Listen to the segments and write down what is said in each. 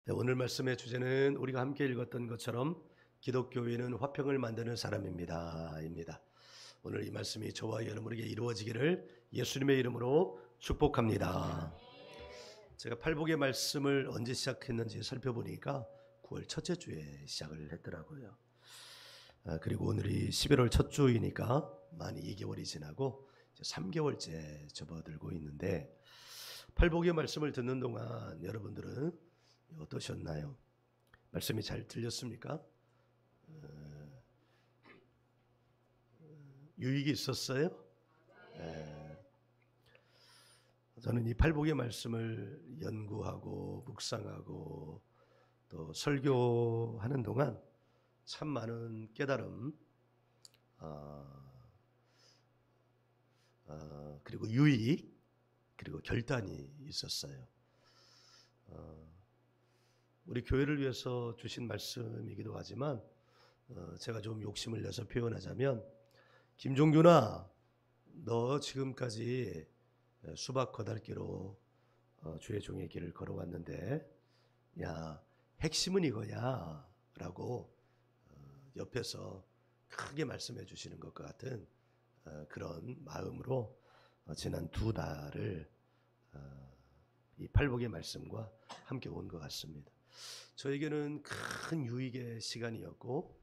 네, 오늘 말씀의 주제는 우리가 함께 읽었던 것처럼 기독교인은 화평을 만드는 사람입니다. 오늘 이 말씀이 저와 여러분에게 이루어지기를 예수님의 이름으로 축복합니다. 제가 팔복의 말씀을 언제 시작했는지 살펴보니까 9월 첫째 주에 시작을 했더라고요. 그리고 오늘이 11월 첫 주이니까 만 2개월이 지나고 이제 3개월째 접어들고 있는데, 팔복의 말씀을 듣는 동안 여러분들은 어떠셨나요? 말씀이 잘 들렸습니까? 유익이 있었어요? 예. 저는 이 팔복의 말씀을 연구하고 묵상하고 또 설교하는 동안 참 많은 깨달음, 그리고 유익, 그리고 결단이 있었어요. 우리 교회를 위해서 주신 말씀이기도 하지만 제가 좀 욕심을 내서 표현하자면, 김종규나 너 지금까지 수박 거달기로 주의 종의 길을 걸어왔는데, 야, 핵심은 이거야 라고 옆에서 크게 말씀해 주시는 것과 같은 그런 마음으로 지난 2달을 이 팔복의 말씀과 함께 온 것 같습니다. 저에게는 큰 유익의 시간이었고,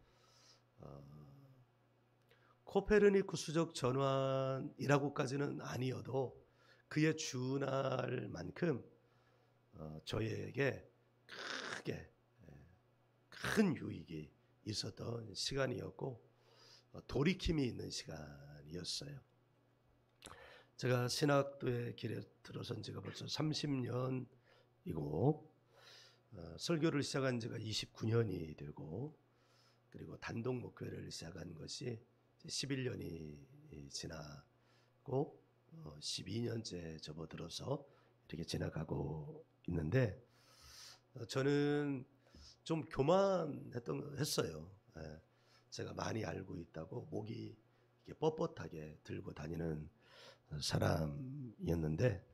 코페르니쿠스적 전환이라고까지는 아니어도 그에 준할 만큼 저에게 크게 큰 유익이 있었던 시간이었고, 돌이킴이 있는 시간이었어요. 제가 신학도의 길에 들어선 지가 벌써 30년이고 설교를 시작한 지가 29년이 되고, 그리고 단독 목회를 시작한 것이 11년이 지나고 12년째 접어들어서 이렇게 지나가고 있는데, 저는 좀 했어요. 제가 많이 알고 있다고 목이 이렇게 뻣뻣하게 들고 다니는 사람이었는데,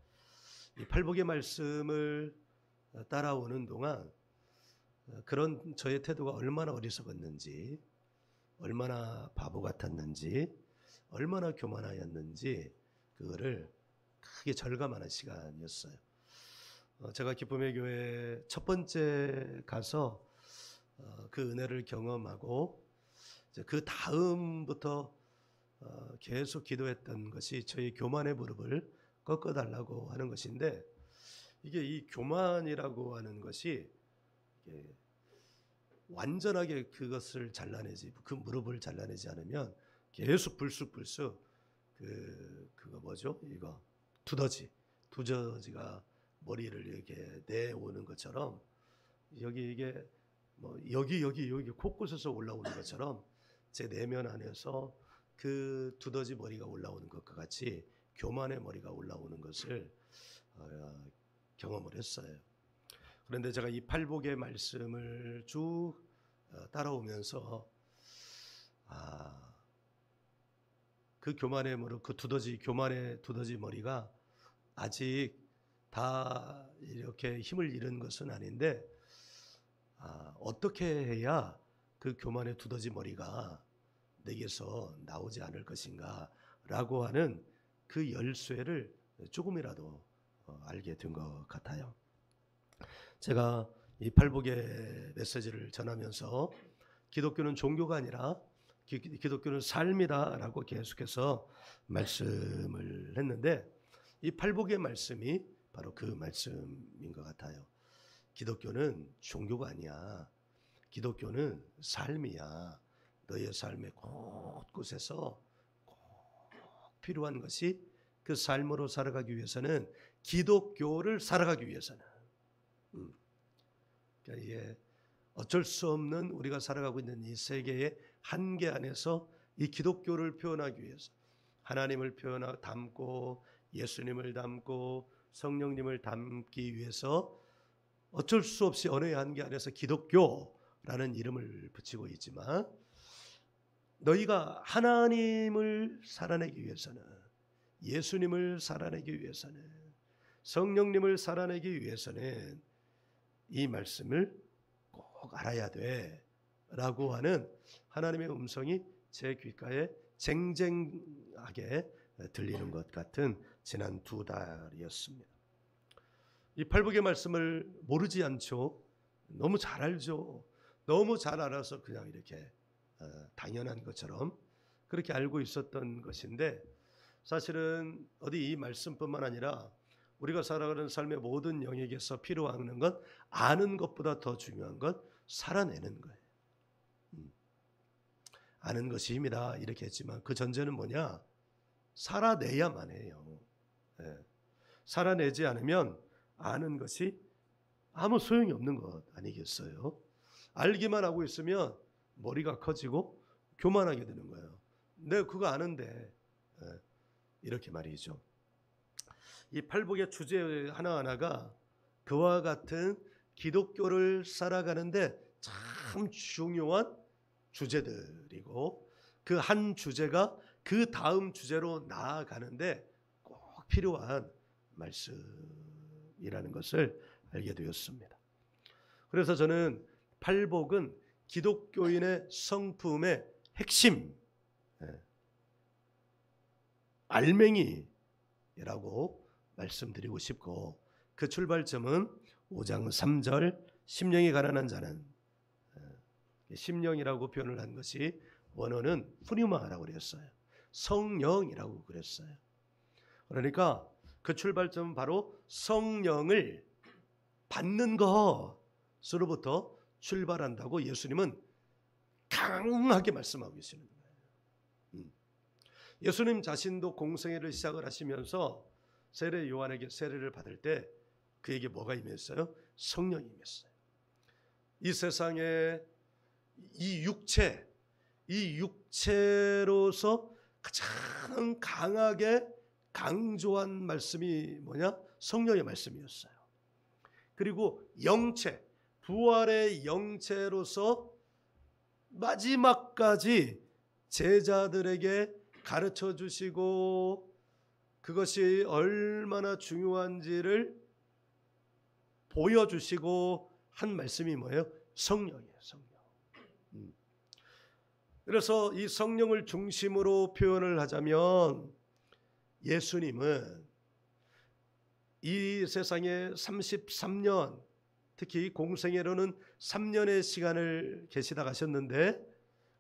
이 팔복의 말씀을 따라오는 동안 그런 저의 태도가 얼마나 어리석었는지, 얼마나 바보 같았는지, 얼마나 교만하였는지 그거를 크게 절감하는 시간이었어요. 제가 기쁨의 교회 첫 번째 가서 그 은혜를 경험하고 그 다음부터 계속 기도했던 것이 저희 교만의 무릎을 꺾어달라고 하는 것인데, 이게 이 교만이라고 하는 것이 완전하게 그것을 잘라내지, 그 무릎을 잘라내지 않으면 계속 불쑥불쑥 그거 뭐죠? 이거 두더지가 머리를 이렇게 내오는 것처럼, 여기 이게 뭐 여기 곳곳에서 올라오는 것처럼 제 내면 안에서 그 두더지 머리가 올라오는 것과 같이 교만의 머리가 올라오는 것을 경험을 했어요. 그런데 제가 이 팔복의 말씀을 쭉 따라오면서 그 교만의 무릎, 교만의 두더지 머리가 아직 다 이렇게 힘을 잃은 것은 아닌데, 어떻게 해야 그 교만의 두더지 머리가 내게서 나오지 않을 것인가 라고 하는 그 열쇠를 조금이라도 알게 된 것 같아요. 제가 이 팔복의 메시지를 전하면서 기독교는 종교가 아니라 기독교는 삶이다라고 계속해서 말씀을 했는데, 이 팔복의 말씀이 바로 그 말씀인 것 같아요. 기독교는 종교가 아니야. 기독교는 삶이야. 너의 삶의 곳곳에서 꼭 필요한 것이, 그 삶으로 살아가기 위해서는, 기독교를 살아가기 위해서는, 그러니까 이게 어쩔 수 없는 우리가 살아가고 있는 이 세계의 한계 안에서 이 기독교를 표현하기 위해서, 하나님을 담고 예수님을 담고 성령님을 담기 위해서 어쩔 수 없이 언어의 한계 안에서 기독교라는 이름을 붙이고 있지만, 너희가 하나님을 살아내기 위해서는, 예수님을 살아내기 위해서는, 성령님을 살아내기 위해서는 이 말씀을 꼭 알아야 돼 라고 하는 하나님의 음성이 제 귓가에 쟁쟁하게 들리는 것 같은 지난 2달이었습니다. 이 팔복의 말씀을 모르지 않죠. 너무 잘 알죠. 너무 잘 알아서 그냥 이렇게 당연한 것처럼 그렇게 알고 있었던 것인데, 사실은 어디 이 말씀뿐만 아니라 우리가 살아가는 삶의 모든 영역에서 필요한 건 아는 것보다 더 중요한 건 살아내는 거예요. 아는 것이 힘이다 이렇게 했지만 그 전제는 뭐냐? 살아내야만 해요. 살아내지 않으면 아는 것이 아무 소용이 없는 것 아니겠어요? 알기만 하고 있으면 머리가 커지고 교만하게 되는 거예요. 내가 그거 아는데, 이렇게 말이죠. 이 팔복의 주제 하나하나가 그와 같은 기독교를 살아가는데 참 중요한 주제들이고, 그 한 주제가 그 다음 주제로 나아가는데 꼭 필요한 말씀이라는 것을 알게 되었습니다. 그래서 저는 팔복은 기독교인의 성품의 핵심, 알맹이라고 말씀드리고 싶고, 그 출발점은 5장 3절 심령이 가난한 자는, 심령이라고 표현을 한 것이 원어는 푸뉴마라고 그랬어요. 성령이라고 그랬어요. 그러니까 그 출발점은 바로 성령을 받는 것으로부터 출발한다고 예수님은 강하게 말씀하고 계시는 거예요. 예수님 자신도 공생애를 시작을 하시면서 세례 요한에게 세례를 받을 때 그에게 뭐가 임했어요? 성령이 임했어요. 이 세상에 이 육체로서 가장 강하게 강조한 말씀이 뭐냐? 성령의 말씀이었어요. 그리고 영체, 부활의 영체로서 마지막까지 제자들에게 가르쳐 주시고 그것이 얼마나 중요한지를 보여주시고 한 말씀이 뭐예요? 성령이에요. 성령. 그래서 이 성령을 중심으로 표현을 하자면 예수님은 이 세상에 33년, 특히 공생애로는 3년의 시간을 계시다 가셨는데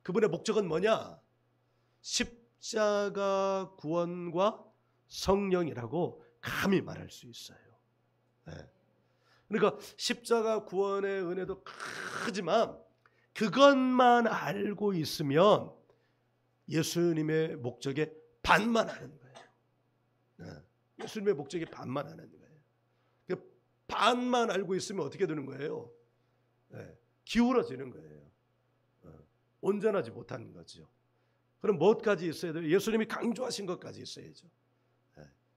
그분의 목적은 뭐냐? 십자가 구원과 성령이라고 감히 말할 수 있어요. 그러니까 십자가 구원의 은혜도 크지만 그것만 알고 있으면 예수님의 목적에 반만 하는 거예요. 예수님의 목적에 반만 하는 거예요. 반만 알고 있으면 어떻게 되는 거예요? 기울어지는 거예요. 온전하지 못하는 거죠. 그럼 무엇까지 있어야 돼요? 예수님이 강조하신 것까지 있어야죠.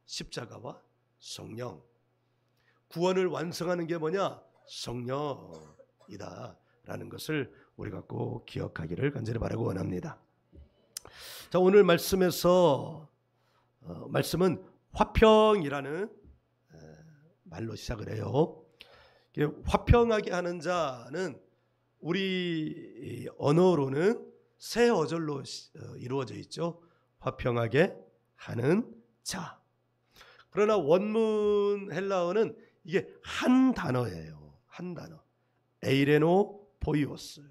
십자가와 성령. 구원을 완성하는 게 뭐냐? 성령이다라는 것을 우리가 꼭 기억하기를 간절히 바라고 원합니다. 자, 오늘 말씀에서 말씀은 화평이라는 말로 시작을 해요. 화평하게 하는 자는 우리 언어로는 세 어절로 이루어져 있죠. 화평하게 하는 자. 그러나 원문 헬라어는 이게 한 단어예요. 한 단어. 에이레노 포이오스.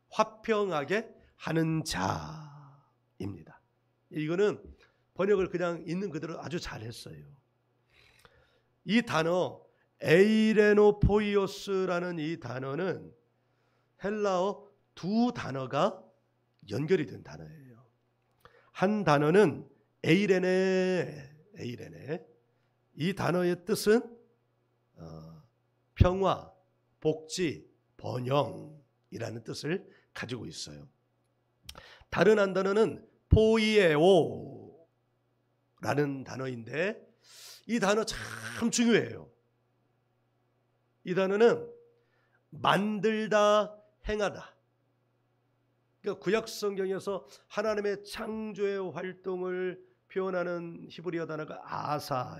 화평하게 하는 자입니다. 이거는 번역을 그냥 있는 그대로 아주 잘했어요. 이 단어 에이레노 포이오스라는 이 단어는 헬라어 두 단어가 연결이 된 단어예요. 한 단어는 에이레네. 이 단어의 뜻은 평화, 복지, 번영이라는 뜻을 가지고 있어요. 다른 한 단어는 포이에오라는 단어인데 이 단어 참 중요해요. 이 단어는 만들다, 행하다. 그러니까 구약 성경에서 하나님의 창조의 활동을 표현하는 히브리어 단어가 아사,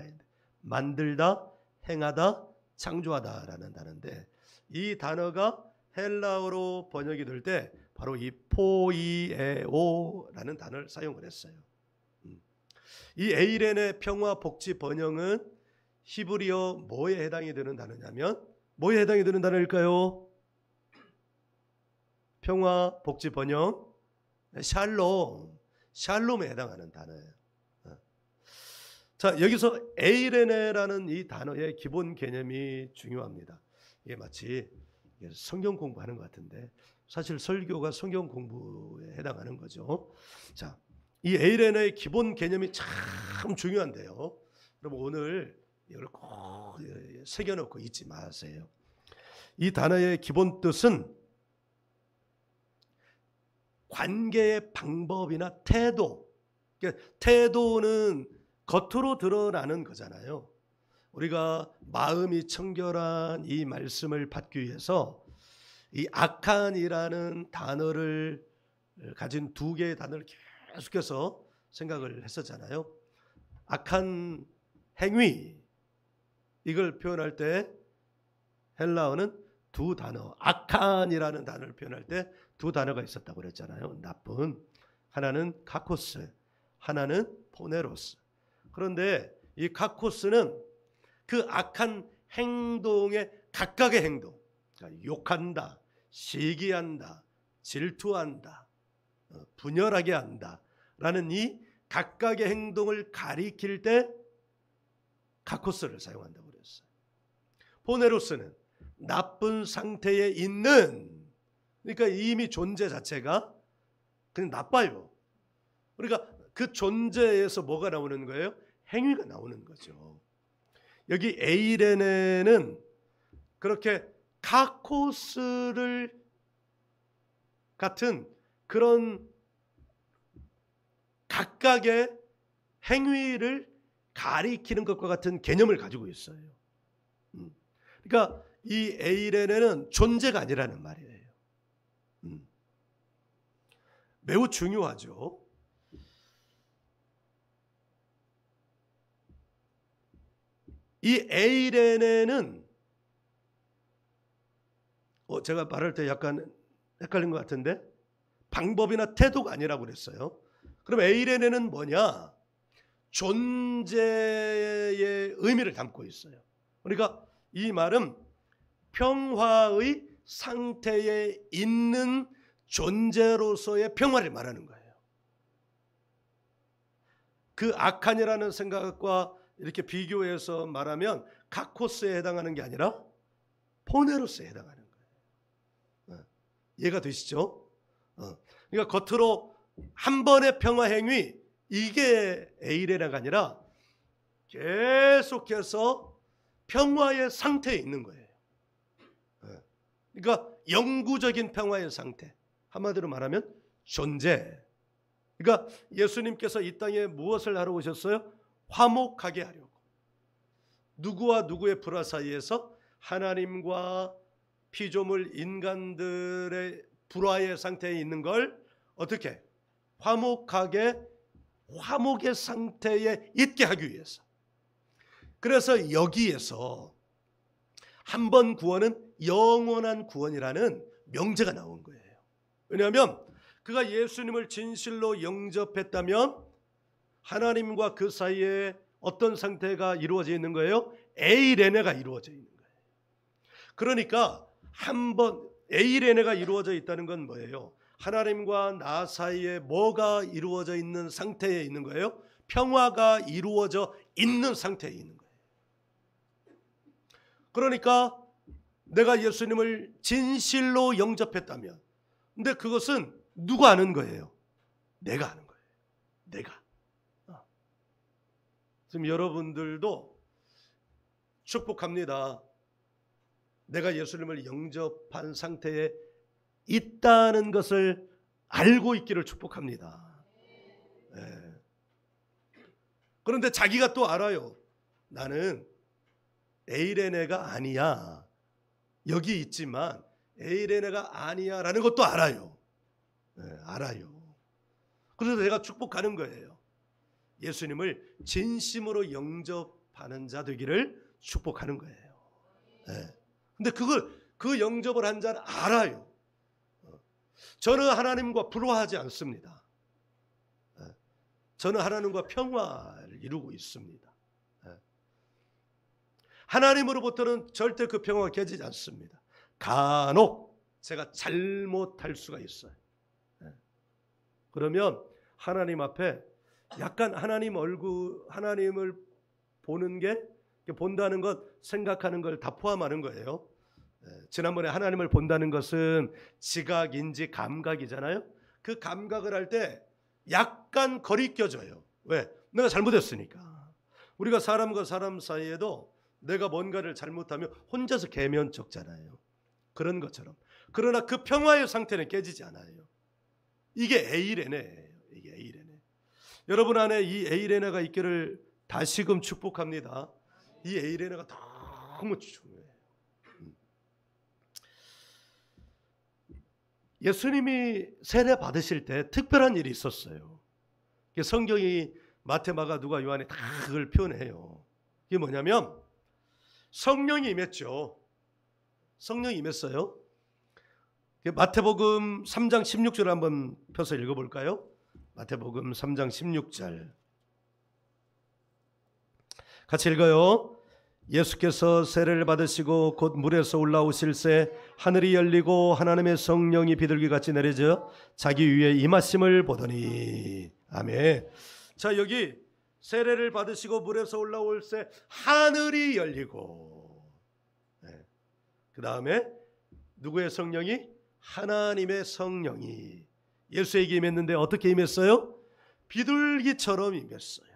만들다, 행하다, 창조하다라는 단어인데, 이 단어가 헬라어로 번역이 될 때 바로 이 포이에오라는 단어를 사용을 했어요. 이 에이렌의 평화 복지 번영은 히브리어 뭐에 해당이 되는 단어냐면, 뭐에 해당이 되는 단어일까요? 평화 복지 번영, 샬롬에 해당하는 단어예요. 자, 여기서 에이레네라는 이 단어의 기본 개념이 중요합니다. 이게 마치 성경 공부하는 것 같은데, 사실 설교가 성경 공부에 해당하는 거죠. 자, 이 에이레네의 기본 개념이 참 중요한데요. 여러분, 오늘 이걸 꼭 새겨놓고 잊지 마세요. 이 단어의 기본 뜻은 관계의 방법이나 태도. 그러니까 태도는 겉으로 드러나는 거잖아요. 우리가 마음이 청결한 이 말씀을 받기 위해서 이 악한이라는 단어를 가진 두 개의 단어를 계속해서 생각을 했었잖아요. 악한 행위, 이걸 표현할 때 헬라어는 두 단어, 악한이라는 단어를 표현할 때 두 단어가 있었다고 그랬잖아요. 나쁜, 하나는 카코스, 하나는 포네로스. 그런데 이 카코스는 그 악한 행동의 각각의 행동, 그러니까 욕한다, 시기한다, 질투한다, 분열하게 한다 라는 이 각각의 행동을 가리킬 때 카코스를 사용한다고 그랬어요. 포네로스는 나쁜 상태에 있는, 그러니까 이미 존재 자체가 그냥 나빠요. 그러니까 그 존재에서 뭐가 나오는 거예요? 행위가 나오는 거죠. 여기 에이레네는 그렇게 카코스를 같은 그런 각각의 행위를 가리키는 것과 같은 개념을 가지고 있어요. 그러니까 이 에이레네는 존재가 아니라는 말이에요. 매우 중요하죠. 이 에이레네는 제가 말할 때 약간 헷갈린 것 같은데, 방법이나 태도가 아니라고 그랬어요. 그럼 에이레네는 뭐냐? 존재의 의미를 담고 있어요. 그러니까 이 말은 평화의 상태에 있는 존재로서의 평화를 말하는 거예요. 그 악한이라는 생각과 이렇게 비교해서 말하면 카코스에 해당하는 게 아니라 포네로스에 해당하는 거예요. 이해가 되시죠? 그러니까 겉으로 한 번의 평화 행위, 이게 에이레나가 아니라 계속해서 평화의 상태에 있는 거예요. 그러니까 영구적인 평화의 상태, 한마디로 말하면 존재. 그러니까 예수님께서 이 땅에 무엇을 하러 오셨어요? 화목하게 하려고. 누구와 누구의 불화 사이에서 하나님과 피조물 인간들의 불화의 상태에 있는 걸 어떻게 화목하게, 화목의 상태에 있게 하기 위해서. 그래서 여기에서 한 번 구원은 영원한 구원이라는 명제가 나온 거예요. 왜냐하면 그가 예수님을 진실로 영접했다면 하나님과 그 사이에 어떤 상태가 이루어져 있는 거예요? 에이레네가 이루어져 있는 거예요. 그러니까 한번 에이레네가 이루어져 있다는 건 뭐예요? 하나님과 나 사이에 뭐가 이루어져 있는 상태에 있는 거예요? 평화가 이루어져 있는 상태에 있는 거예요. 그러니까 내가 예수님을 진실로 영접했다면, 근데 그것은 누가 아는 거예요? 내가 아는 거예요. 내가. 지금 여러분들도 축복합니다. 내가 예수님을 영접한 상태에 있다는 것을 알고 있기를 축복합니다. 네. 그런데 자기가 또 알아요. 나는 에이레네가 아니야. 여기 있지만 에이레네가 아니야 라는 것도 알아요. 네, 알아요. 그래서 내가 축복하는 거예요. 예수님을 진심으로 영접하는 자 되기를 축복하는 거예요. 예. 근데 그 영접을 한 자는 알아요. 저는 하나님과 불화하지 않습니다. 저는 하나님과 평화를 이루고 있습니다. 하나님으로부터는 절대 그 평화가 깨지지 않습니다. 간혹 제가 잘못할 수가 있어요. 그러면 하나님 앞에 약간 하나님을 보는 게, 본다는 것, 생각하는 걸 다 포함하는 거예요. 지난번에 하나님을 본다는 것은 지각인지 감각이잖아요. 그 감각을 할 때 약간 거리 껴져요. 왜? 내가 잘못했으니까. 우리가 사람과 사람 사이에도 내가 뭔가를 잘못하면 혼자서 계면쩍잖아요. 그런 것처럼. 그러나 그 평화의 상태는 깨지지 않아요. 이게 에이레네예요. 이게 에이레네. 여러분 안에 이 에이레네가 있기를 다시금 축복합니다. 이 에이레네가 너무 중요해요. 예수님이 세례 받으실 때 특별한 일이 있었어요. 성경이 마태, 마가, 누가, 요한이 다 그걸 표현해요. 이게 뭐냐면 성령이 임했죠. 성령이 임했어요. 마태복음 3장 16절 한번 펴서 읽어볼까요? 마태복음 3장 16절 같이 읽어요. 예수께서 세례를 받으시고 곧 물에서 올라오실새 하늘이 열리고 하나님의 성령이 비둘기같이 내려져 자기 위에 임하심을 보더니. 아멘. 자, 여기 세례를 받으시고 물에서 올라올새 하늘이 열리고, 그 다음에 누구의 성령이? 하나님의 성령이 예수에게 임했는데 어떻게 임했어요? 비둘기처럼 임했어요.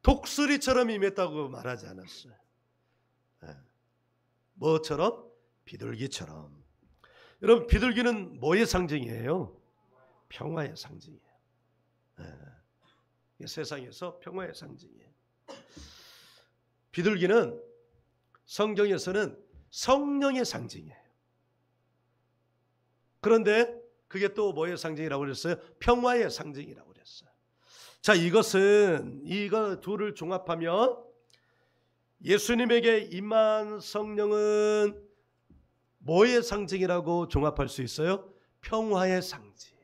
독수리처럼 임했다고 말하지 않았어요. 뭐처럼? 비둘기처럼. 여러분, 비둘기는 뭐의 상징이에요? 평화의 상징이에요. 세상에서 평화의 상징이에요. 비둘기는 성경에서는 성령의 상징이에요. 그런데 그게 또 뭐의 상징이라고 그랬어요? 평화의 상징이라고 그랬어요. 자, 이거 둘을 종합하면 예수님에게 임한 성령은 뭐의 상징이라고 종합할 수 있어요? 평화의 상징.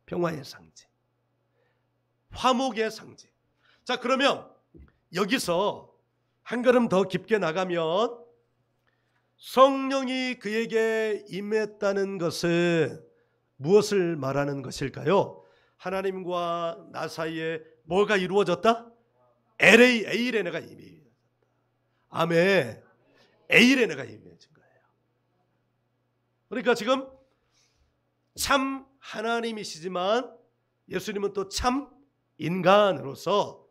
평화의 상징. 화목의 상징. 자, 그러면 여기서 한 걸음 더 깊게 나가면 성령이 그에게 임했다는 것은 무엇을 말하는 것일까요? 하나님과 나 사이에 뭐가 이루어졌다? 에이레네가 이미. 아멘. 에이레네가 임해진 거예요. 그러니까 지금 참 하나님이시지만 예수님은 또 참 인간으로서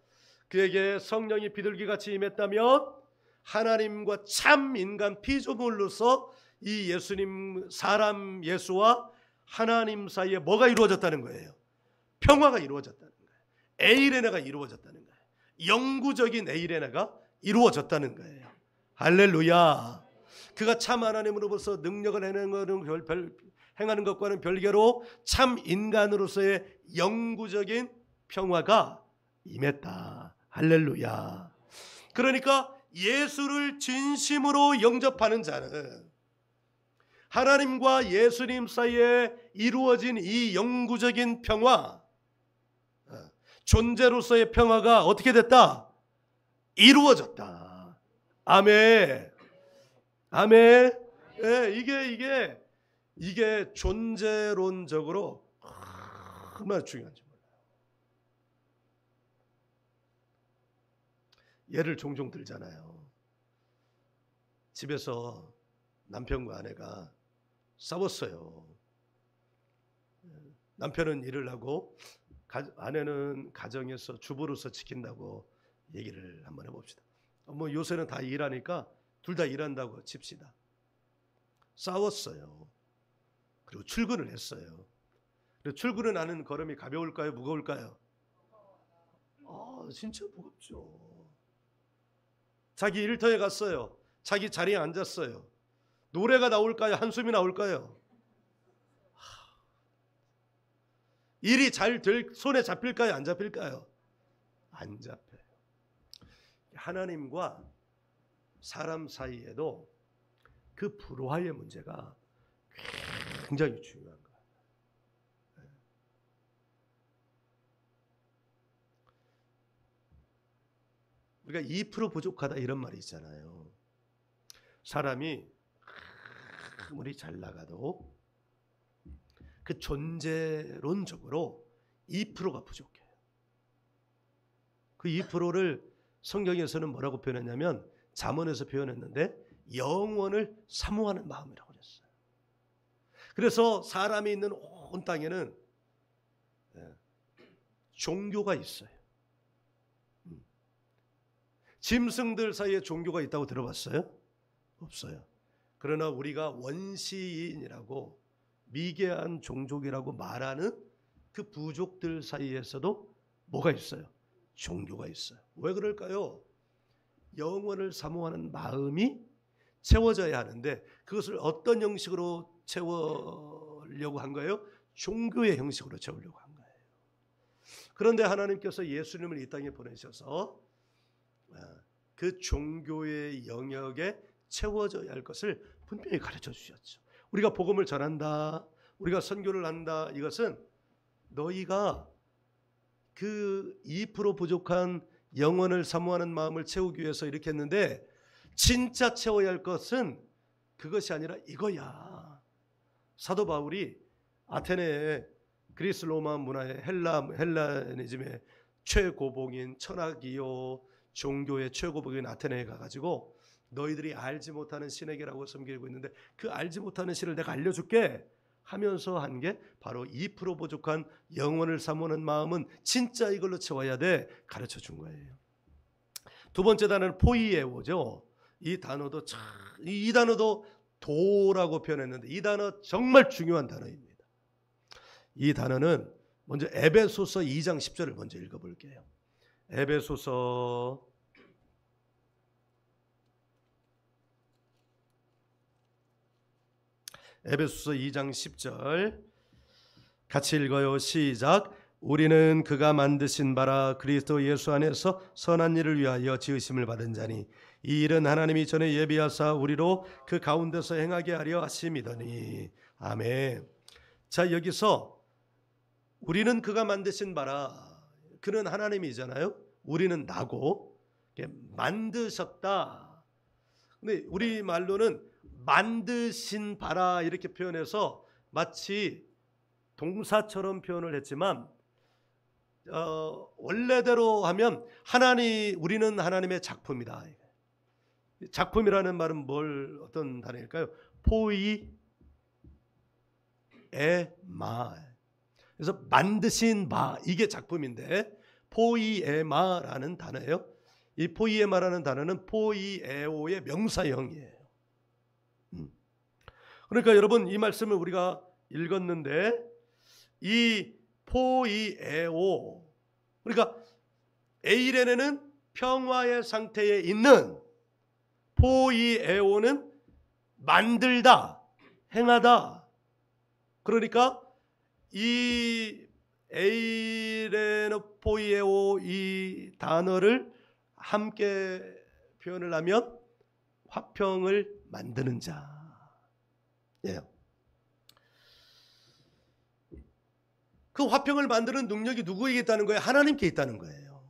그에게 성령이 비둘기같이 임했다면 하나님과 참 인간 피조물로서 이 예수님, 사람 예수와 하나님 사이에 뭐가 이루어졌다는 거예요? 평화가 이루어졌다는 거예요. 에이레네가 이루어졌다는 거예요. 영구적인 에이레네가 이루어졌다는 거예요. 할렐루야. 그가 참 하나님으로부터 능력을 행하는 것과는 별개로 참 인간으로서의 영구적인 평화가 임했다. 할렐루야. 그러니까 예수를 진심으로 영접하는 자는 하나님과 예수님 사이에 이루어진 이 영구적인 평화, 존재로서의 평화가 어떻게 됐다? 이루어졌다. 아멘. 아멘. 이게 존재론적으로 얼마나 중요한지 몰라요. 예를 종종 들잖아요. 집에서 남편과 아내가 싸웠어요. 남편은 일을 하고 아내는 가정에서 주부로서 지킨다고 얘기를 한번 해봅시다. 뭐 요새는 다 일하니까 둘 다 일한다고 칩시다. 싸웠어요. 그리고 출근을 했어요. 그리고 출근을 하는 걸음이 가벼울까요? 무거울까요? 진짜 무겁죠. 자기 일터에 갔어요. 자기 자리에 앉았어요. 노래가 나올까요? 한숨이 나올까요? 일이 잘 손에 잡힐까요? 안 잡힐까요? 안 잡혀요. 하나님과 사람 사이에도 그 불화의 문제가 굉장히 중요한 거예요. 우리가 2% 부족하다 이런 말이 있잖아요. 사람이 아무리 잘 나가도 그 존재론적으로 2%가 부족해요. 그 2%를 성경에서는 뭐라고 표현했냐면 잠언에서 표현했는데 영원을 사모하는 마음이라고 그랬어요. 그래서 사람이 있는 온 땅에는 종교가 있어요. 짐승들 사이에 종교가 있다고 들어봤어요? 없어요. 그러나 우리가 원시인이라고 미개한 종족이라고 말하는 그 부족들 사이에서도 뭐가 있어요? 종교가 있어요. 왜 그럴까요? 영원을 사모하는 마음이 채워져야 하는데 그것을 어떤 형식으로 채우려고 한 거예요? 종교의 형식으로 채우려고 한 거예요. 그런데 하나님께서 예수님을 이 땅에 보내셔서 그 종교의 영역에 채워져야 할 것을 분명히 가르쳐 주셨죠. 우리가 복음을 전한다, 우리가 선교를 한다, 이것은 너희가 그 2% 부족한 영혼을 사모하는 마음을 채우기 위해서 이렇게 했는데 진짜 채워야 할 것은 그것이 아니라 이거야. 사도 바울이 아테네의 그리스 로마 문화의 헬라니즘의 최고봉인 천하기요 종교의 최고봉인 아테네에 가가지고 너희들이 알지 못하는 신에게라고 섬기고 있는데 그 알지 못하는 신을 내가 알려줄게 하면서 한 게 바로 2% 부족한 영혼을 사모하는 마음은 진짜 이걸로 채워야 돼 가르쳐 준 거예요. 두 번째 단어는 포이에오죠. 이 단어도 이 단어도 도라고 표현했는데 이 단어 정말 중요한 단어입니다. 이 단어는 먼저 에베소서 2장 10절을 먼저 읽어볼게요. 에베소서 2장 10절 같이 읽어요. 시작. 우리는 그가 만드신 바라 그리스도 예수 안에서 선한 일을 위하여 지으심을 받은 자니 이 일은 하나님이 전에 예비하사 우리로 그 가운데서 행하게 하려 하심이더니. 아멘. 자, 여기서 우리는 그가 만드신 바라, 그는 하나님이잖아요. 우리는 나고 만드셨다. 근데 우리 말로는 만드신 바라 이렇게 표현해서 마치 동사처럼 표현을 했지만 원래대로 하면 우리는 하나님의 작품이다. 작품이라는 말은 어떤 단어일까요? 포이에마. 그래서 만드신 바, 이게 작품인데 포이에마라는 단어예요. 이 포이에마라는 단어는 포이에오의 명사형이에요. 그러니까 여러분 이 말씀을 우리가 읽었는데 이 포이에오, 그러니까 에이레네는 평화의 상태에 있는, 포이에오는 만들다, 행하다. 그러니까 이 에이레네 포이에오 이 단어를 함께 표현을 하면 화평을 만드는 자. 그 화평을 만드는 능력이 누구에게 있다는 거예요? 하나님께 있다는 거예요.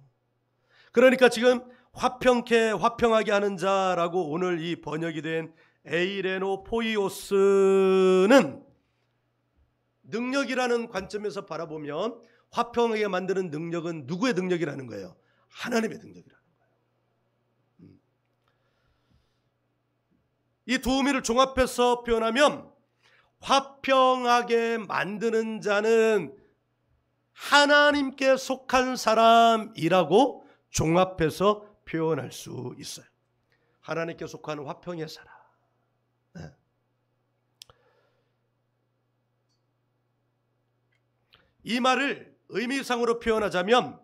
그러니까 지금 화평하게 하는 자라고 오늘 이 번역이 된 에이레노 포이오스는 능력이라는 관점에서 바라보면 화평하게 만드는 능력은 누구의 능력이라는 거예요? 하나님의 능력이라는 거예요. 이 두 의미를 종합해서 표현하면 화평하게 만드는 자는 하나님께 속한 사람이라고 종합해서 표현할 수 있어요. 하나님께 속한 화평의 사람. 이 말을 의미상으로 표현하자면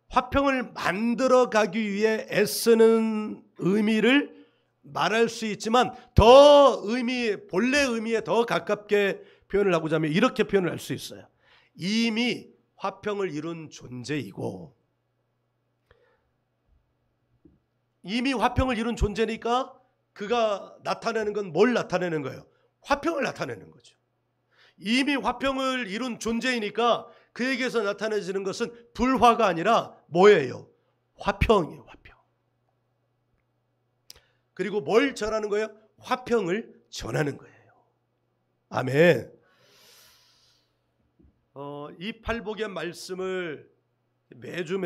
화평을 만들어 가기 위해 애쓰는 의미를 말할 수 있지만 본래 의미에 더 가깝게 표현을 하고자 하면 이렇게 표현을 할 수 있어요. 이미 화평을 이룬 존재이고 이미 화평을 이룬 존재니까 그가 나타내는 건 뭘 나타내는 거예요? 화평을 나타내는 거죠. 이미 화평을 이룬 존재이니까 그에게서 나타내지는 것은 불화가 아니라 뭐예요? 화평이에요. 화평. 그리고 뭘 전하는 거예요? 화평을 전하는 거예요. 아멘. 이 팔복의 말씀을 매주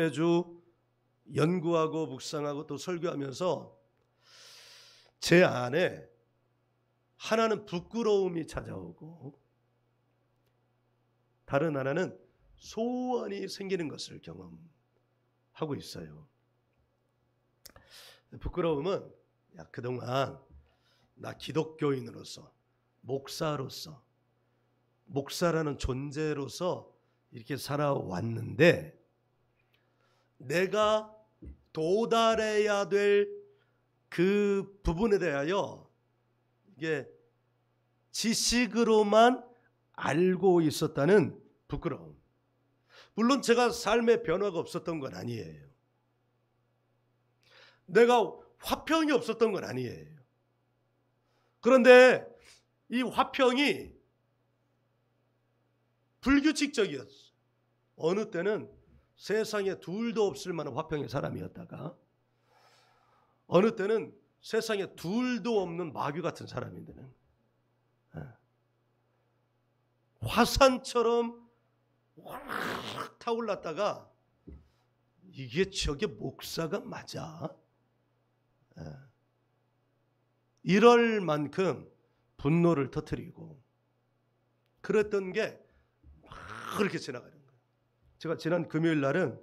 연구하고 묵상하고 또 설교하면서 제 안에 하나는 부끄러움이 찾아오고 다른 하나는 소원이 생기는 것을 경험하고 있어요. 부끄러움은 그동안 나 기독교인으로서 목사로서 목사라는 존재로서 이렇게 살아왔는데 내가 도달해야 될 그 부분에 대하여 이게 지식으로만 알고 있었다는 부끄러움. 물론 제가 삶의 변화가 없었던 건 아니에요. 내가 화평이 없었던 건 아니에요. 그런데 이 화평이 불규칙적이었어요. 어느 때는 세상에 둘도 없을 만한 화평의 사람이었다가 어느 때는 세상에 둘도 없는 마귀 같은 사람인데는 화산처럼 확 타올랐다가 이게 저게 목사가 맞아? 이럴 만큼 분노를 터뜨리고 그랬던 게 막 그렇게 지나가는 거예요. 제가 지난 금요일 날은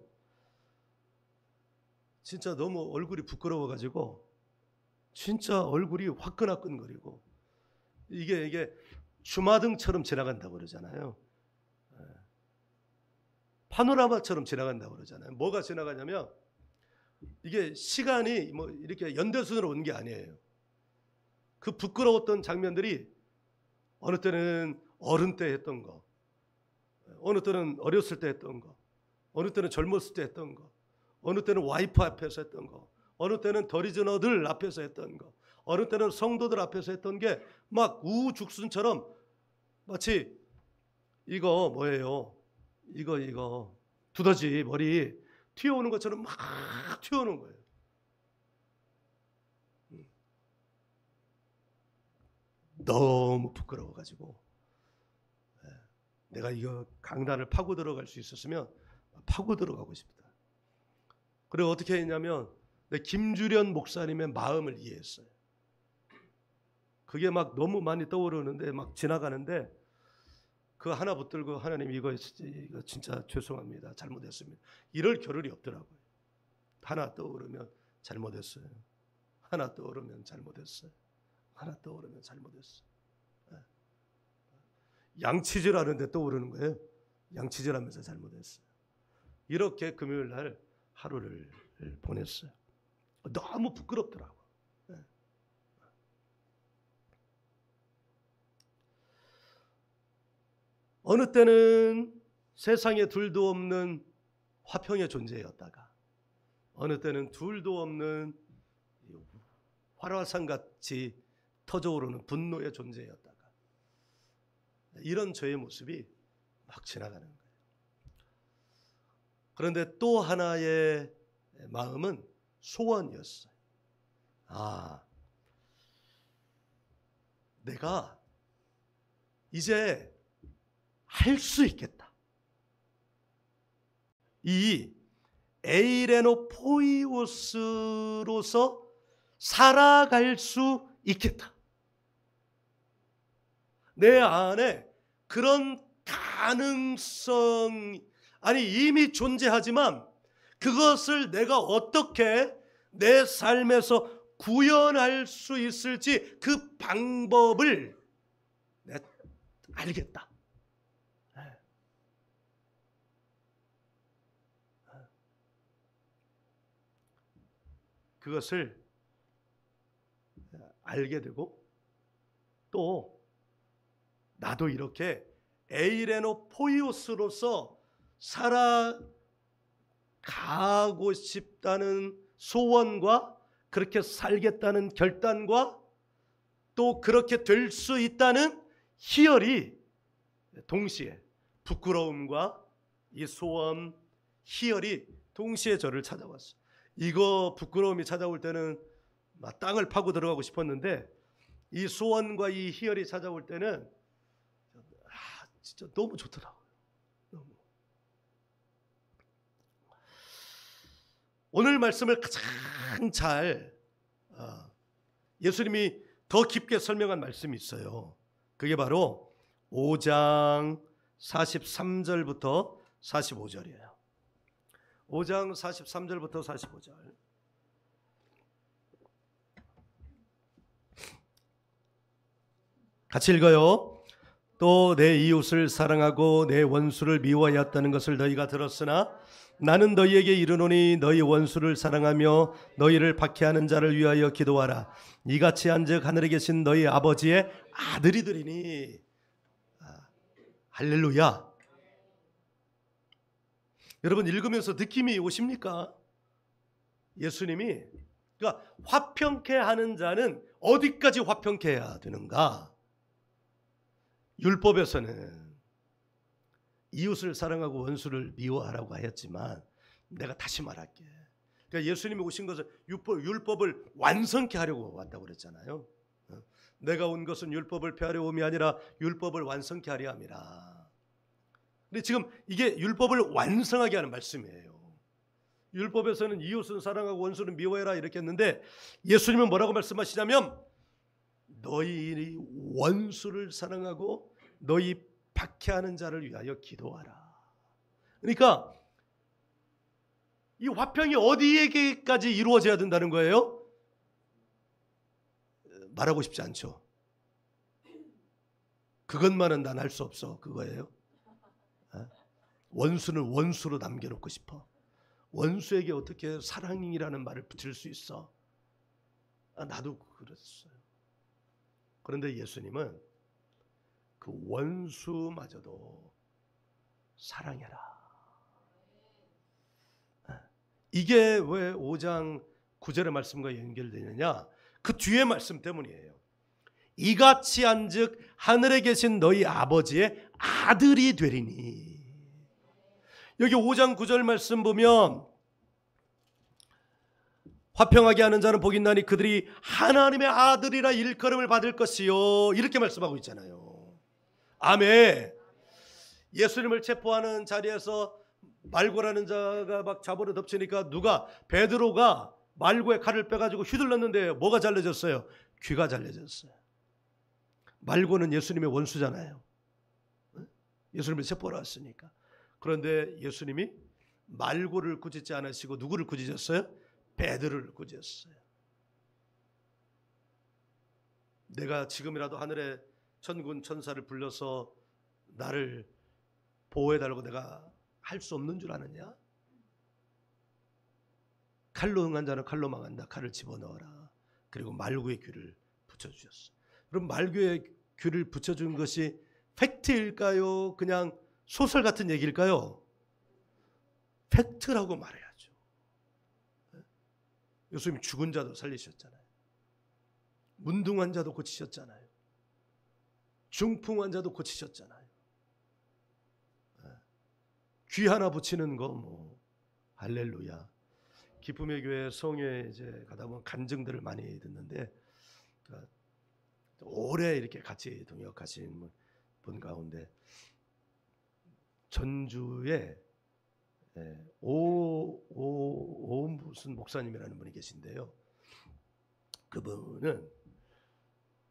진짜 너무 얼굴이 부끄러워가지고 진짜 얼굴이 화끈화끈거리고 이게 주마등처럼 지나간다고 그러잖아요. 파노라마처럼 지나간다고 그러잖아요. 뭐가 지나가냐면 이게 시간이 뭐 이렇게 연대순으로 온 게 아니에요. 그 부끄러웠던 장면들이 어느 때는 어른 때 했던 거, 어느 때는 어렸을 때 했던 거, 어느 때는 젊었을 때 했던 거, 어느 때는 와이프 앞에서 했던 거, 어느 때는 더리즈너들 앞에서 했던 거, 어느 때는 성도들 앞에서 했던 게 막 우후죽순처럼 마치 이거 뭐예요? 이거 두더지 머리 튀어오는 것처럼 막 튀어오는 거예요. 너무 부끄러워가지고 내가 이거 강단을 파고 들어갈 수 있었으면 파고 들어가고 싶다. 그리고 어떻게 했냐면 김주련 목사님의 마음을 이해했어요. 그게 막 너무 많이 떠오르는데 막 지나가는데 그 하나 붙들고 하나님 이거 진짜 죄송합니다. 잘못했습니다. 이럴 겨를이 없더라고요. 하나 떠오르면 잘못했어요. 하나 떠오르면 잘못했어요. 하나 떠오르면 잘못했어요. 양치질 하는데 떠오르는 거예요. 양치질 하면서 잘못했어요. 이렇게 금요일 날 하루를 보냈어요. 너무 부끄럽더라고요. 어느 때는 세상에 둘도 없는 화평의 존재였다가 어느 때는 둘도 없는 활화산같이 터져오르는 분노의 존재였다가 이런 저의 모습이 막 지나가는 거예요. 그런데 또 하나의 마음은 소원이었어요. 내가 이제 할 수 있겠다. 이 에이레노 포이오스로서 살아갈 수 있겠다. 내 안에 그런 가능성, 이미 존재하지만 그것을 내가 어떻게 내 삶에서 구현할 수 있을지 그 방법을 내가 알겠다. 그것을 알게 되고 또 나도 이렇게 에이레노 포이오스로서 살아가고 싶다는 소원과 그렇게 살겠다는 결단과 또 그렇게 될 수 있다는 희열이 동시에, 부끄러움과 이 소원, 희열이 동시에 저를 찾아왔어요. 이거 부끄러움이 찾아올 때는 막 땅을 파고 들어가고 싶었는데, 이 소원과 이 희열이 찾아올 때는 진짜 너무 좋더라고요. 너무. 오늘 말씀을 가장 잘 예수님이 더 깊게 설명한 말씀이 있어요. 그게 바로 5장 43절부터 45절이에요. 5장 43절부터 45절. 같이 읽어요. 또 내 이웃을 사랑하고 내 원수를 미워하여 했다는 것을 너희가 들었으나 나는 너희에게 이르노니 너희 원수를 사랑하며 너희를 박해하는 자를 위하여 기도하라. 이같이 한즉 하늘에 계신 너희 아버지의 아들이 되리니. 할렐루야. 여러분 읽으면서 느낌이 오십니까? 예수님이, 그러니까 화평케 하는 자는 어디까지 화평케 해야 되는가? 율법에서는 이웃을 사랑하고 원수를 미워하라고 하였지만, 내가 다시 말할게. 그러니까 예수님이 오신 것은 율법을 완성케 하려고 왔다고 그랬잖아요. 내가 온 것은 율법을 폐하려 옴이 아니라 율법을 완성케 하려 함이라. 근데 지금 이게 율법을 완성하게 하는 말씀이에요. 율법에서는 이웃은 사랑하고 원수는 미워해라 이렇게 했는데, 예수님은 뭐라고 말씀하시냐면 너희 원수를 사랑하고 너희 박해하는 자를 위하여 기도하라. 그러니까 이 화평이 어디에게까지 이루어져야 된다는 거예요? 말하고 싶지 않죠. 그것만은 난 할 수 없어. 그거예요. 원수는 원수로 남겨놓고 싶어. 원수에게 어떻게 사랑이라는 말을 붙일 수 있어? 나도 그랬어요. 그런데 예수님은 그 원수마저도 사랑해라. 이게 왜 5장 9절의 말씀과 연결되느냐? 그 뒤에 말씀 때문이에요. 이같이 한즉 하늘에 계신 너희 아버지의 아들이 되리니. 여기 5장 9절 말씀 보면 화평하게 하는 자는 복이 있나니 그들이 하나님의 아들이라 일컬음을 받을 것이요, 이렇게 말씀하고 있잖아요. 아멘. 예수님을 체포하는 자리에서 말고라는 자가 막 잡으러 덮치니까 베드로가 말고의 칼을 빼가지고 휘둘렀는데 뭐가 잘려졌어요? 귀가 잘려졌어요. 말고는 예수님의 원수잖아요. 예수님을 체포하러 왔으니까. 그런데 예수님이 말고를 꾸짖지 않으시고 누구를 꾸짖었어요? 베드로를 꾸짖었어요. 내가 지금이라도 하늘의 천군 천사를 불러서 나를 보호해달라고 내가 할 수 없는 줄 아느냐? 칼로 응한 자는 칼로 망한다. 칼을 집어넣어라. 그리고 말고의 귀를 붙여주셨어. 그럼 말고의 귀를 붙여준 것이 팩트일까요? 그냥 소설 같은 얘기일까요? 팩트라고 말해야죠. 예수님 죽은 자도 살리셨잖아요. 문둥한 자도 고치셨잖아요. 중풍한 자도 고치셨잖아요. 귀 하나 붙이는 거 할렐루야. 기쁨의 교회 성회에 이제 가다 보면 간증들을 많이 듣는데, 오래 이렇게 같이 동역하신 분 가운데 전주에 오 무슨 목사님이라는 분이 계신데요. 그분은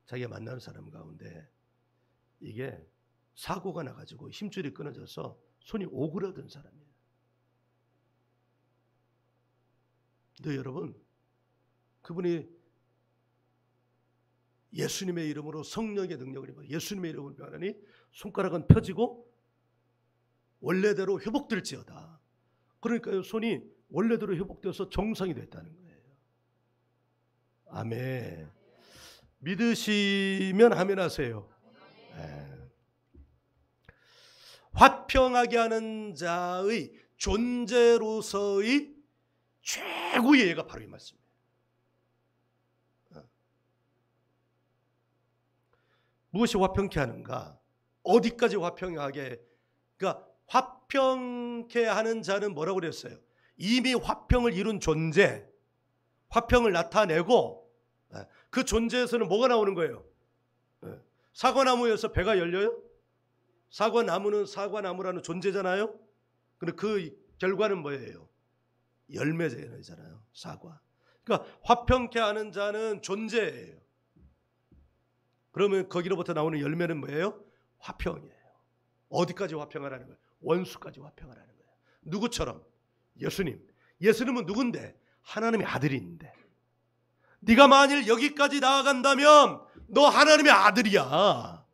자기가 만나는 사람 가운데 이게 사고가 나가지고 힘줄이 끊어져서 손이 오그라든 사람이에요. 근데 여러분, 그분이 예수님의 이름으로 성령의 능력을 입어 예수님의 이름을 말하니 손가락은 펴지고 원래대로 회복될지어다. 그러니까요, 손이 원래대로 회복돼서 정상이 됐다는 거예요. 아멘. 믿으시면 아멘 하세요. 화평하게 하는 자의 존재로서의 최고의 예가 바로 이 말씀이에요. 무엇이 화평케 하는가? 어디까지 화평하게? 그러니까 화평케 하는 자는 뭐라고 그랬어요? 이미 화평을 이룬 존재, 화평을 나타내고 그 존재에서는 뭐가 나오는 거예요? 사과나무에서 배가 열려요? 사과나무는 사과나무라는 존재잖아요. 근데 그 결과는 뭐예요? 열매잖아요. 사과. 그러니까 화평케 하는 자는 존재예요. 그러면 거기로부터 나오는 열매는 뭐예요? 화평이에요. 어디까지 화평하라는 거예요? 원수까지 화평하라는 거예요. 누구처럼? 예수님. 예수님은 누군데? 하나님의 아들인데. 네가 만일 여기까지 나아간다면 너 하나님의 아들이야.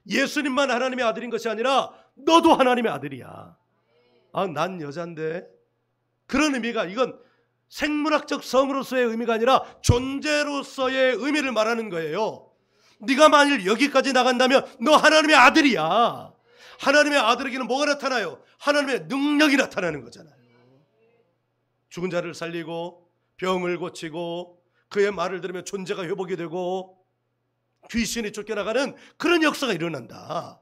예수님만 하나님의 아들인 것이 아니라 너도 하나님의 아들이야. 아, 난 여잔데. 그런 의미가, 이건 생물학적 성으로서의 의미가 아니라 존재로서의 의미를 말하는 거예요. 네가 만일 여기까지 나간다면 너 하나님의 아들이야. 하나님의 아들에게는 뭐가 나타나요? 하나님의 능력이 나타나는 거잖아요. 죽은 자를 살리고 병을 고치고 그의 말을 들으면 존재가 회복이 되고 귀신이 쫓겨나가는 그런 역사가 일어난다.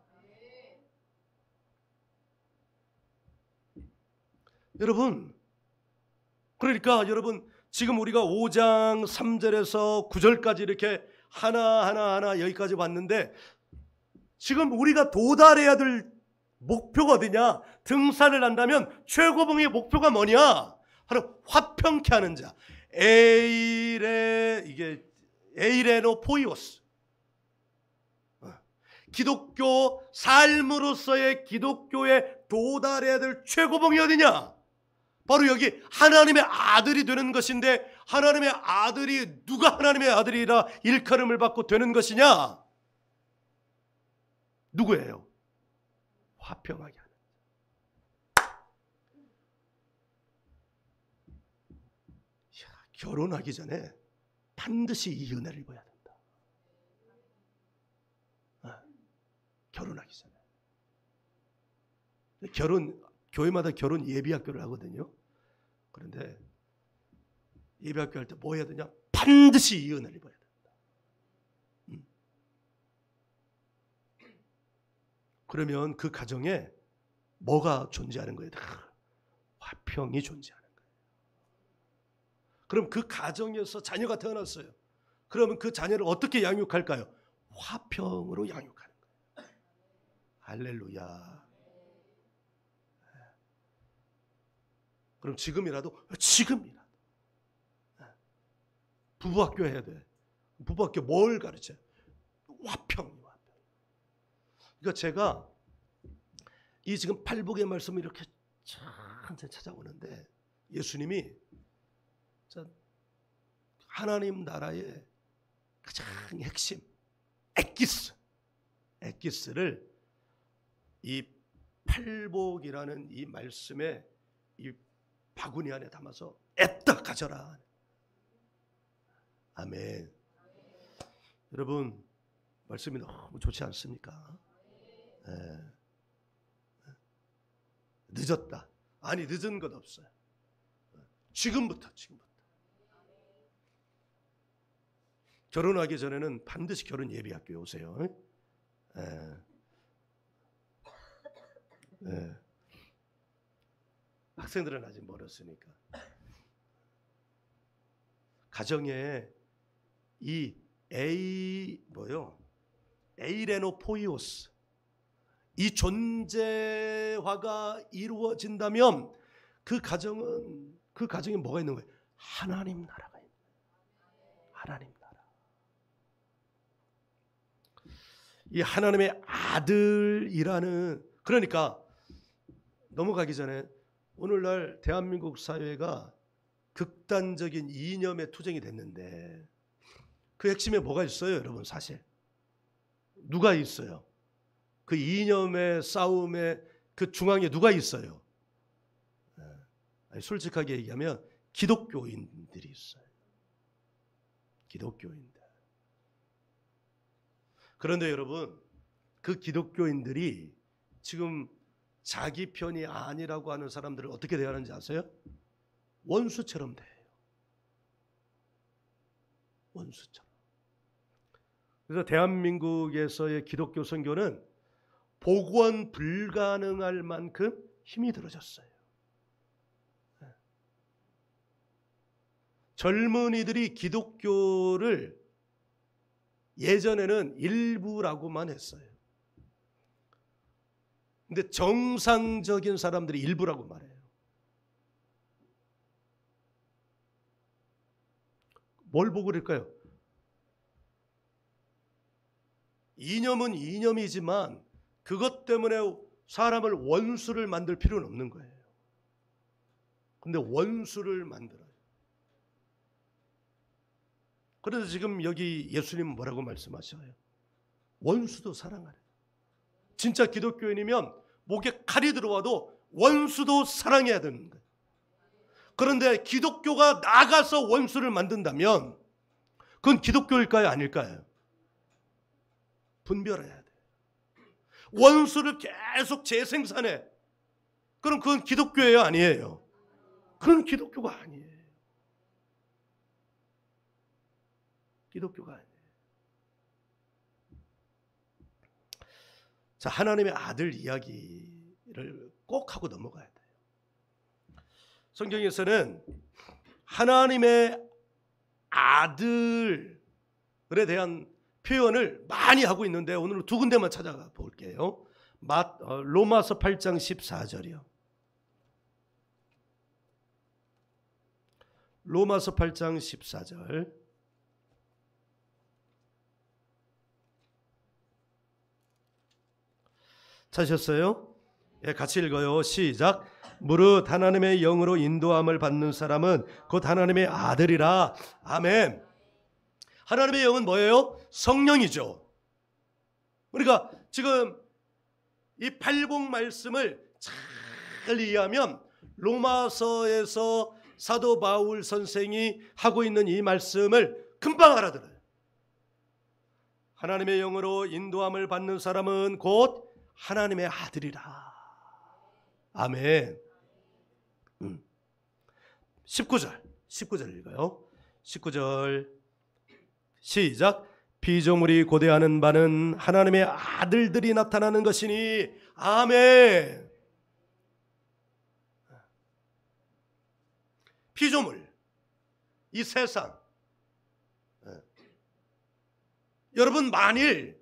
여러분, 그러니까 여러분 지금 우리가 5장 3절에서 9절까지 이렇게 하나 여기까지 왔는데 지금 우리가 도달해야 될 목표가 어디냐? 등산을 한다면 최고봉의 목표가 뭐냐? 바로 화평케 하는 자. 에이레노 포이오스. 기독교 삶으로서의 기독교에 도달해야 될 최고봉이 어디냐? 바로 여기 하나님의 아들이 되는 것인데, 하나님의 아들이 누가 하나님의 아들이라 일컬음을 받고 되는 것이냐? 누구예요? 화평하게 하는. 결혼하기 전에 반드시 이 은혜를 입어야 된다. 결혼하기 전에. 교회마다 결혼 예비학교를 하거든요. 그런데 예비학교 할 때 뭐 해야 되냐? 반드시 이 은혜를 입어야 된다. 그러면 그 가정에 뭐가 존재하는 거예요? 화평이 존재하는 거예요. 그럼 그 가정에서 자녀가 태어났어요. 그러면 그 자녀를 어떻게 양육할까요? 화평으로 양육하는 거예요. 할렐루야. 그럼 지금이라도 부부학교 해야 돼. 부부학교 뭘 가르쳐요? 화평. 그러니까 제가 이 지금 팔복의 말씀을 이렇게 천천히 찾아오는데 예수님이 하나님 나라의 가장 핵심 엑기스를 이 팔복이라는 이 말씀에 이 바구니 안에 담아서 애따 가져라. 아멘. 여러분 말씀이 너무 좋지 않습니까? 늦었다. 아니 늦은 것 없어요. 지금부터. 결혼하기 전에는 반드시 결혼 예비학교에 오세요. 학생들은 아직 멀었으니까. 가정에 이 에이레노 포이오스 이 존재화가 이루어진다면 그 가정에 뭐가 있는 거예요? 하나님 나라가 있는 거예요. 하나님 나라. 이 하나님의 아들이라는, 그러니까 넘어가기 전에 오늘날 대한민국 사회가 극단적인 이념의 투쟁이 됐는데 그 핵심에 뭐가 있어요, 여러분? 사실 누가 있어요? 그 이념의 싸움의 그 중앙에 누가 있어요? 솔직하게 얘기하면 기독교인들이 있어요. 기독교인들. 그런데 여러분, 그 기독교인들이 지금 자기 편이 아니라고 하는 사람들을 어떻게 대하는지 아세요? 원수처럼 대해요. 원수처럼. 그래서 대한민국에서의 기독교 선교는 복원 불가능할 만큼 힘이 들어졌어요. 젊은이들이 기독교를 예전에는 일부라고만 했어요. 근데 정상적인 사람들이 일부라고 말해요. 뭘 보고 그럴까요? 이념은 이념이지만 그것 때문에 사람을 원수를 만들 필요는 없는 거예요. 근데 원수를 만들어요. 그래서 지금 여기 예수님은 뭐라고 말씀하셔요? 원수도 사랑하래. 진짜 기독교인이면 목에 칼이 들어와도 원수도 사랑해야 되는 거예요. 그런데 기독교가 나가서 원수를 만든다면 그건 기독교일까요? 아닐까요? 분별해야 돼요. 원수를 계속 재생산해. 그럼 그건 기독교예요? 아니에요? 그건 기독교가 아니에요. 기독교가 아니에요. 자, 하나님의 아들 이야기를 꼭 하고 넘어가야 돼요. 성경에서는 하나님의 아들에 대한 표현을 많이 하고 있는데 오늘은 두 군데만 찾아가 볼게요. 로마서 8장 14절이요. 로마서 8장 14절. 찾으셨어요? 예, 같이 읽어요. 시작. 무릇 하나님의 영으로 인도함을 받는 사람은 곧 하나님의 아들이라. 아멘. 하나님의 영은 뭐예요? 성령이죠. 그러니까 지금 이 팔복 말씀을 잘 이해하면 로마서에서 사도 바울 선생이 하고 있는 이 말씀을 금방 알아들어요. 하나님의 영으로 인도함을 받는 사람은 곧 하나님의 아들이라. 아멘. 19절 읽어요. 19절 시작. 피조물이 고대하는 바는 하나님의 아들들이 나타나는 것이니. 아멘. 피조물, 이 세상. 여러분, 만일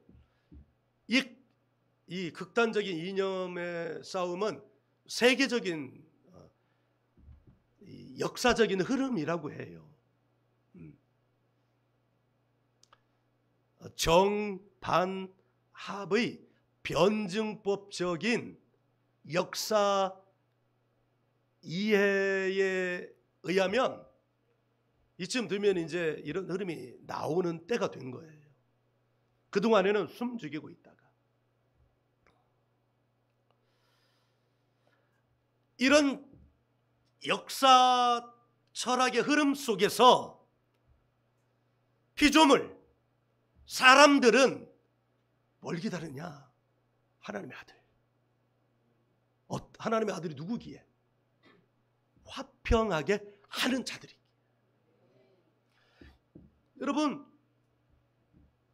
이 극단적인 이념의 싸움은 세계적인 역사적인 흐름이라고 해요. 정반합의 변증법적인 역사 이해에 의하면 이쯤 되면 이제 이런 흐름이 나오는 때가 된 거예요. 그동안에는 숨죽이고 있다가 이런 역사 철학의 흐름 속에서 피조물, 사람들은 뭘 기다리냐? 하나님의 아들. 하나님의 아들이 누구기에? 화평하게 하는 자들이. 여러분,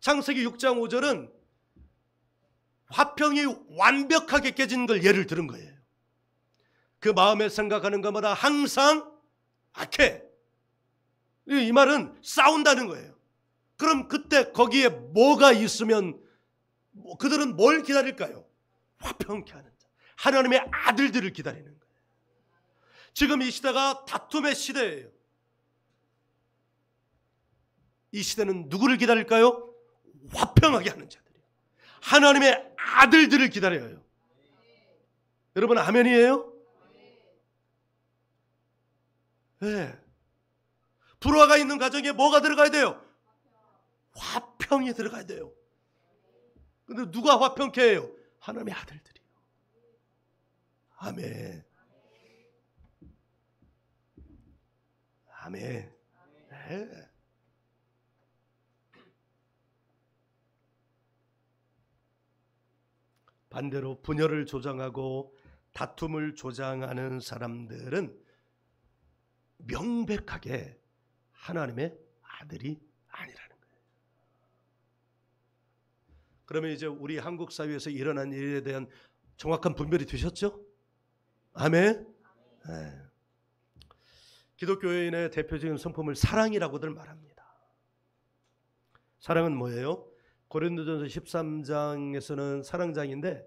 창세기 6장 5절은 화평이 완벽하게 깨진 걸 예를 들은 거예요. 그 마음에 생각하는 것마다 항상 악해. 이 말은 싸운다는 거예요. 그럼 그때 거기에 뭐가 있으면 그들은 뭘 기다릴까요? 화평케 하는 자, 하나님의 아들들을 기다리는 거예요. 지금 이 시대가 다툼의 시대예요. 이 시대는 누구를 기다릴까요? 화평하게 하는 자들이에요. 하나님의 아들들을 기다려요. 여러분, 아멘이에요? 네. 불화가 있는 가정에 뭐가 들어가야 돼요? 화평이 들어가야 돼요. 근데 누가 화평케 해요? 하나님의 아들들이요. 아멘. 아멘. 네. 반대로 분열을 조장하고 다툼을 조장하는 사람들은 명백하게 하나님의 아들이 아니라는 거예요. 그러면 이제 우리 한국 사회에서 일어난 일에 대한 정확한 분별이 되셨죠? 아멘. 네. 기독교인의 대표적인 성품을 사랑이라고들 말합니다. 사랑은 뭐예요? 고린도전서 13장에서는 사랑장인데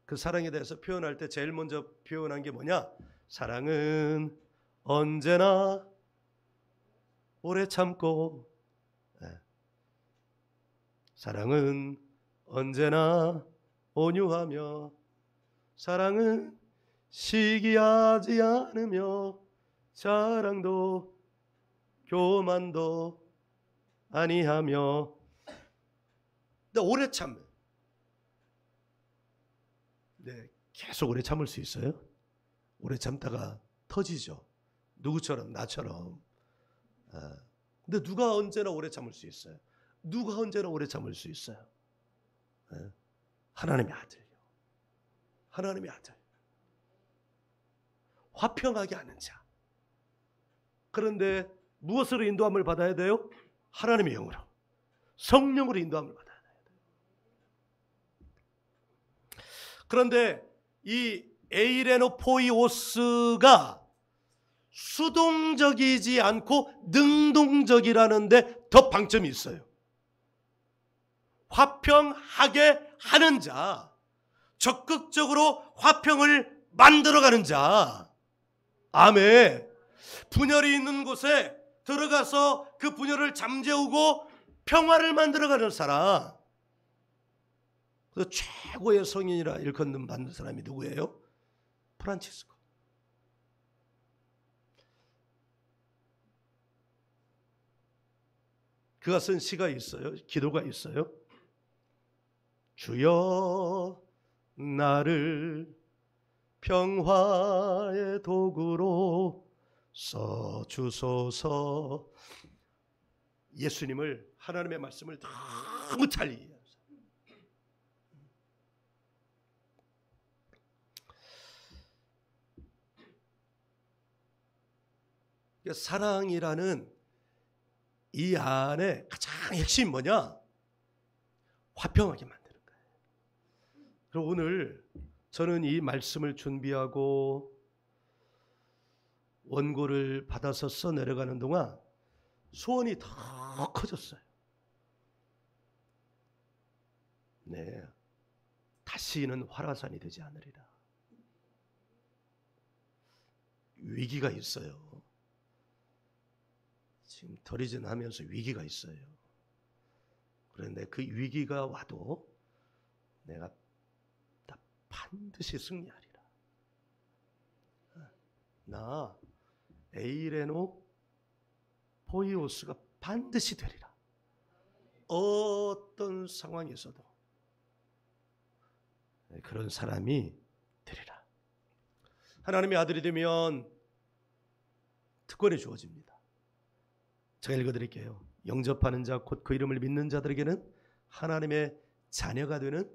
그 사랑에 대해서 표현할 때 제일 먼저 표현한 게 뭐냐? 사랑은 언제나 오래 참고, 사랑은 언제나 온유하며, 사랑은 시기하지 않으며, 자랑도 교만도 아니하며. 근데 오래 참네. 네, 계속 오래 참을 수 있어요? 오래 참다가 터지죠. 누구처럼, 나처럼. 근데 누가 언제나 오래 참을 수 있어요? 누가 언제나 오래 참을 수 있어요? 하나님의 아들요. 하나님의 아들. 화평하게 하는 자. 그런데 무엇으로 인도함을 받아야 돼요? 하나님의 영으로, 성령으로 인도함을 받아야 돼요. 그런데 이 에이레노포이오스가 수동적이지 않고 능동적이라는데 더 방점이 있어요. 화평하게 하는 자, 적극적으로 화평을 만들어가는 자. 아멘. 분열이 있는 곳에 들어가서 그 분열을 잠재우고 평화를 만들어가는 사람. 그래서 최고의 성인이라 일컫는 받는 사람이 누구예요? 프란치스코. 그가 쓴 시가 있어요. 기도가 있어요. 주여 나를 평화의 도구로 써주소서. 예수님을, 하나님의 말씀을 너무 잘 이해해요. 사랑이라는 이 안에 가장 핵심이 뭐냐? 화평하게 만드는 거예요. 그리고 오늘 저는 이 말씀을 준비하고 원고를 받아서 써 내려가는 동안 소원이 더 커졌어요. 네, 다시는 화라산이 되지 않으리라. 위기가 있어요. 지금 더리즌하면서 위기가 있어요. 그런데 그 위기가 와도 내가 다 반드시 승리하리라. 나 에이레노 포이오스가 반드시 되리라. 어떤 상황에서도 그런 사람이 되리라. 하나님의 아들이 되면 특권이 주어집니다. 제가 읽어드릴게요. 영접하는 자, 곧 그 이름을 믿는 자들에게는 하나님의 자녀가 되는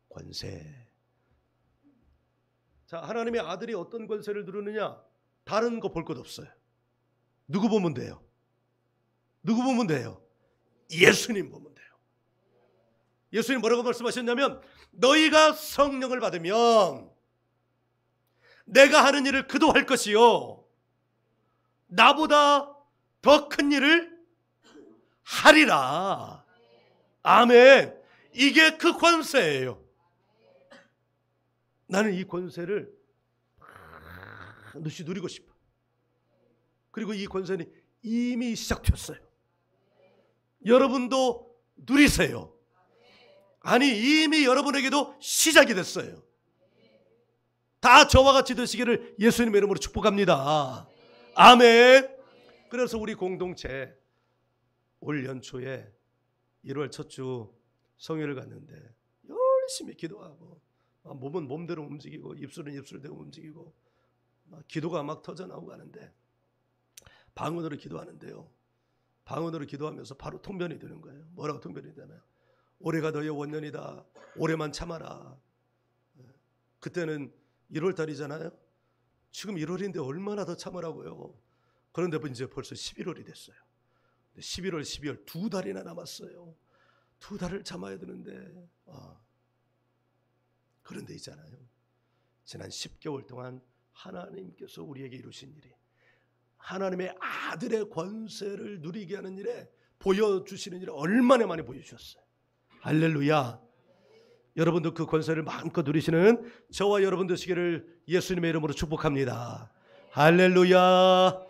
권세. 자, 하나님의 아들이 어떤 권세를 누르느냐? 다른 거 볼 것 없어요. 누구 보면 돼요? 누구 보면 돼요? 예수님 보면 돼요. 예수님 뭐라고 말씀하셨냐면, 너희가 성령을 받으면 내가 하는 일을 그도 할 것이요, 나보다 더 큰 일을 하리라. 아멘. 이게 그 권세예요. 나는 이 권세를 반드시 누리고 싶어. 그리고 이 권세는 이미 시작됐어요. 여러분도 누리세요. 아니, 이미 여러분에게도 시작이 됐어요. 다 저와 같이 되시기를 예수님의 이름으로 축복합니다. 아멘. 그래서 우리 공동체 올 연초에 1월 첫 주 성회를 갔는데 열심히 기도하고, 몸은 몸대로 움직이고 입술은 입술대로 움직이고 기도가 막 터져나오고 하는데, 방언으로 기도하는데요, 방언으로 기도하면서 바로 통변이 되는 거예요. 뭐라고 통변이 되나요? 올해가 너의 원년이다. 올해만 참아라. 그때는 1월 달이잖아요. 지금 1월인데 얼마나 더 참으라고요. 그런데 이제 벌써 11월이 됐어요. 11월, 12월 두 달이나 남았어요. 2달을 참아야 되는데 그런데 있잖아요. 지난 10개월 동안 하나님께서 우리에게 이루신 일이 하나님의 아들의 권세를 누리게 하는 일에 보여주시는 일을 얼마나 많이 보여주셨어요. 할렐루야. 여러분도 그 권세를 마음껏 누리시는 저와 여러분 되시기를 예수님의 이름으로 축복합니다. 할렐루야.